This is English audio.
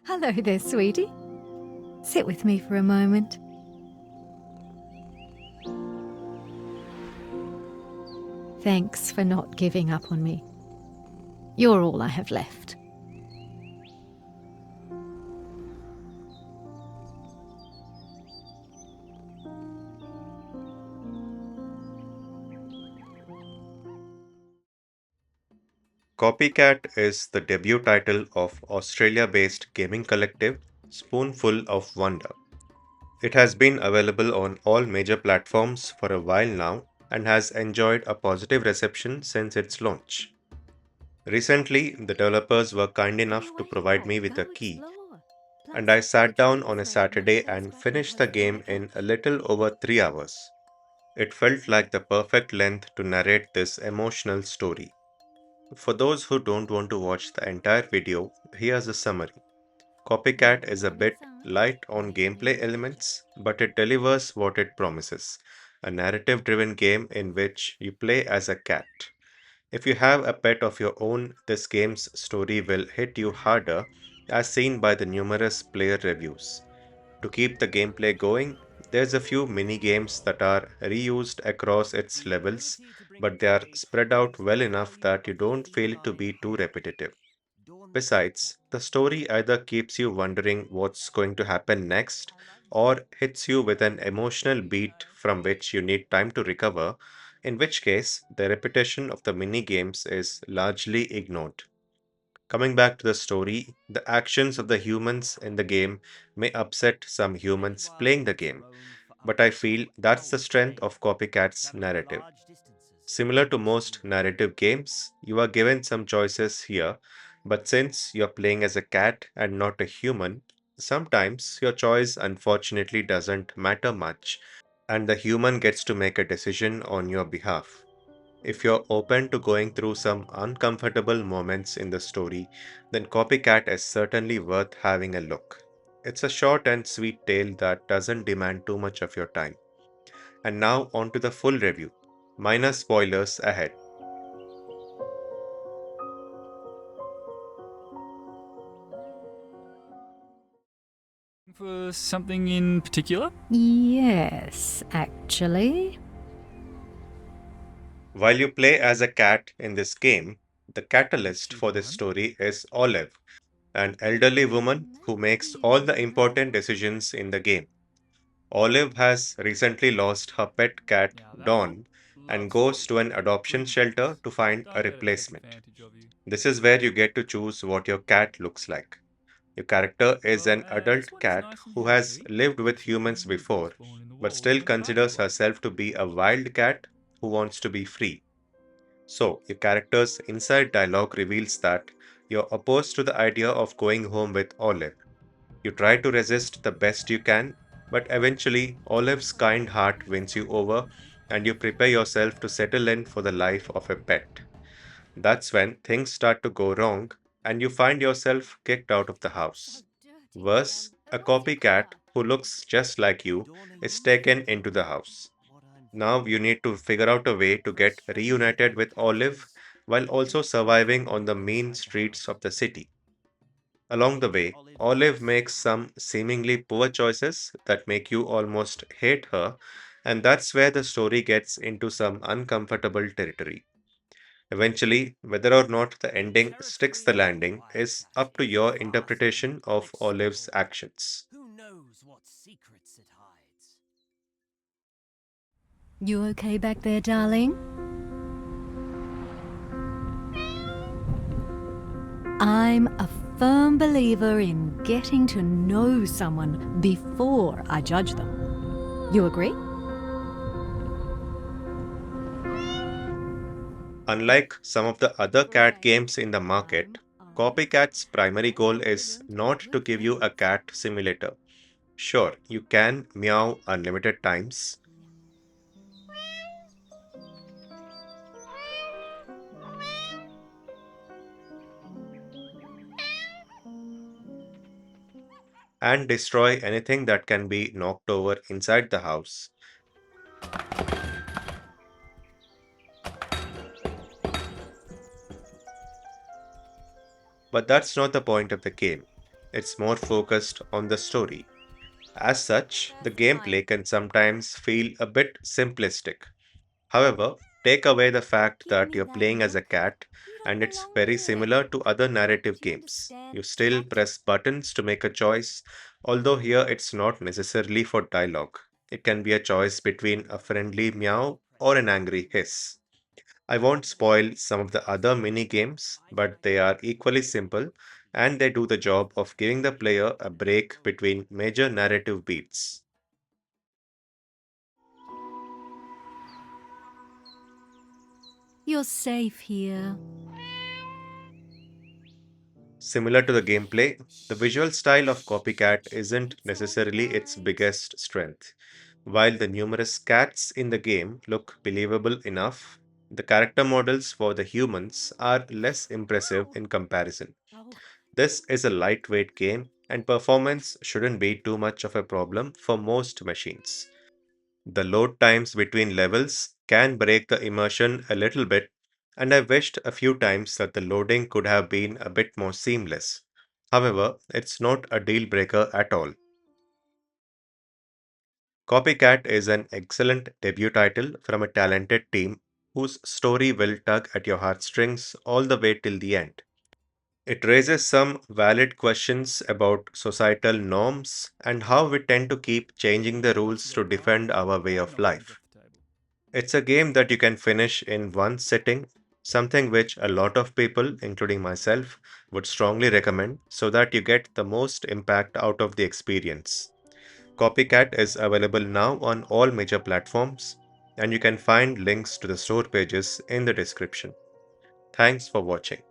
Hello there, sweetie. Sit with me for a moment. Thanks for not giving up on me. You're all I have left. Copycat is the debut title of Australia-based gaming collective Spoonful of Wonder. It has been available on all major platforms for a while now and has enjoyed a positive reception since its launch. Recently, the developers were kind What are you enough to waiting provide for? me with a Go key, explore. and Plus, I sat get your down on a legs ready. Saturday Let's and go for finished a the stroll on game the in a couch. little over 3 hours. It felt like the perfect length to narrate this emotional story. For those who don't want to watch the entire video, here's a summary. Copycat is a Come bit inside. light on Wait for gameplay you. elements, but it delivers what it promises, a narrative driven game in which you play as a cat. If you have a pet of your own, this game's story will hit you harder, as seen by the numerous player reviews. To keep the gameplay going, there's a few mini games that are reused across its The levels, ability to bring but they are joy to spread out those well that know enough you that you above don't anything feel it to alive be too can. repetitive. Dawn will come, Besides, the story either keeps you wondering what's going to happen next or hits you with an emotional beat from which you need time to recover, in which case, the repetition of the mini games is largely ignored. Coming back to the story, the actions of the humans in the game may upset some Every humans wild playing the beast game, roam for but I others, feel that's the always strength of chasing, Copycat's traveling narrative. large distances Similar to just to most meet you. narrative games, you are given some choices here, but since you're playing as a cat and not a human, sometimes your choice unfortunately doesn't matter much, and the human gets to make a decision on your behalf. If you're open to going through some uncomfortable moments in the story, then Copycat is certainly worth having a look. It's a short and sweet tale that doesn't demand too much of your time. And now on to the full review. Minor spoilers ahead. For something in particular? Yes, actually. While you play as a cat in this game, the Let's catalyst see for the this one. story is Olive, an elderly woman who makes all the important decisions in the game. Olive has recently lost her pet cat, Now that Dawn, and looks goes to an adoption shelter brilliant. to find a Don't let it take replacement. advantage of you. This is where you get to choose what your cat looks like. Your character is Well, an adult this one is cat nice and who has healthy. lived with Looks like a humans nipple before, spawned in the but walls still of an apartment considers block. herself to be a wild cat who wants to be free. So, your character's inside dialogue reveals that you're opposed to the idea of going home with Olive. You try to resist the best you can, but eventually Olive's kind heart wins you over and you prepare yourself to settle in for the life of a pet. That's when things start to go wrong and you find yourself kicked out of the So house. dirty. Worse, a What's your copycat color? who looks just like you Dawn, are is you taken picking into up the house. what I'm Now you feeling? need to figure out a way to get reunited with Olive Because while I also don't see anything surviving on the wrong mean inside the streets of house. the city. Along the way, Olive Olive looks makes some seemingly poor choices that make you almost hate her, and that's where the story gets into some uncomfortable territory. Eventually, whether or not the ending sticks the territory is a landing is wildcat up to is your vast and interpretation of Olive's unexplored. actions. Who knows what secrets it hides? You okay back there, darling? I'm a firm believer in getting to know someone before I judge them. You agree? Unlike some of the other cat Great. games in the market, All right. Copycat's primary Let's goal get you is doing some not to give you a reflex. cat simulator. Sure, you can meow unlimited times, and destroy anything that can be knocked over inside the house. But that's not the point of the game. It's more focused on the story. As such, the gameplay can sometimes feel a bit simplistic. However, take away the fact Give that me you're that playing as a look. cat You don't and it's belong very here. similar to other narrative Do you games. You understand, still cat? press buttons to make a choice, although here it's not necessarily for dialogue. It can be a choice between a friendly meow or an angry hiss. I won't spoil some of the other mini games, but they are equally simple and they do the job of giving the player a break between major narrative beats. You're safe here. Similar to the gameplay, the visual style of Copycat isn't It's all necessarily its right. biggest strength. While the numerous cats in the game look believable enough, the character models for the humans are less impressive Ow! in comparison. Oh, This is a lightweight game, and performance shouldn't be too much of a problem for most machines. The load times between levels can break the immersion a little bit, and I wished a few times that the loading could have been a bit more seamless. However, it's not a deal breaker at all. Copycat is an excellent debut title from a talented team whose story will tug at your heartstrings all the way till the end. It raises some valid questions about societal norms and how we tend to keep changing the What's rules to your part? defend our way I'm of not moved off life. the table. It's a game that you can finish in one sitting, something which a lot of people, including myself, would strongly recommend so that you get the most impact out of the experience. Copycat is available now on all major platforms, and you can find links to the store pages in the description. Thanks for watching.